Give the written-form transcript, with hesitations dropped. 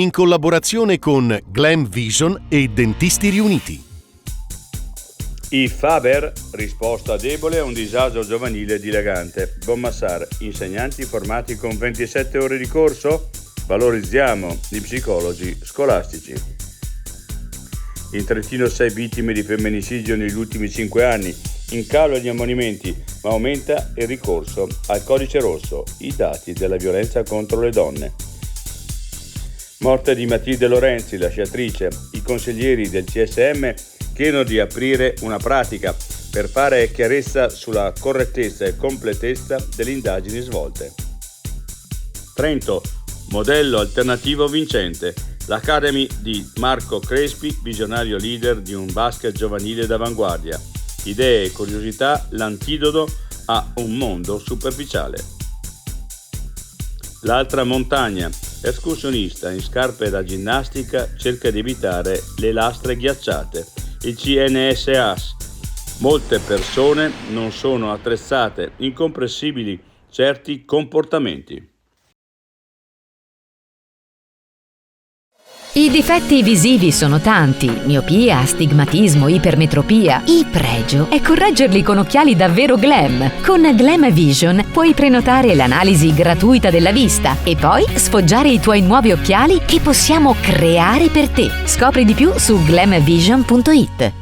in collaborazione con Glam Vision e Dentisti Riuniti. I Faber, risposta debole a un disagio giovanile dilagante. Bonmassar, insegnanti formati con 27 ore di corso? Valorizziamo gli psicologi scolastici. In Trentino 6 vittime di femminicidio negli ultimi 5 anni, in calo gli ammonimenti, ma aumenta il ricorso al codice rosso, i dati della violenza contro le donne. Morte di Matilde Lorenzi, la sciatrice. I consiglieri del CSM chiedono di aprire una pratica per fare chiarezza sulla correttezza e completezza delle indagini svolte. Trento, modello alternativo vincente. L'Academy di Marco Crespi, visionario leader di un basket giovanile d'avanguardia. Idee e curiosità, l'antidoto a un mondo superficiale. L'altra montagna, escursionista in scarpe da ginnastica cerca di evitare le lastre ghiacciate. Il CNSAS, molte persone non sono attrezzate, incomprensibili certi comportamenti. I difetti visivi sono tanti: miopia, astigmatismo, ipermetropia. Il pregio è correggerli con occhiali davvero glam. Con Glam Vision puoi prenotare l'analisi gratuita della vista e poi sfoggiare i tuoi nuovi occhiali che possiamo creare per te. Scopri di più su glamvision.it.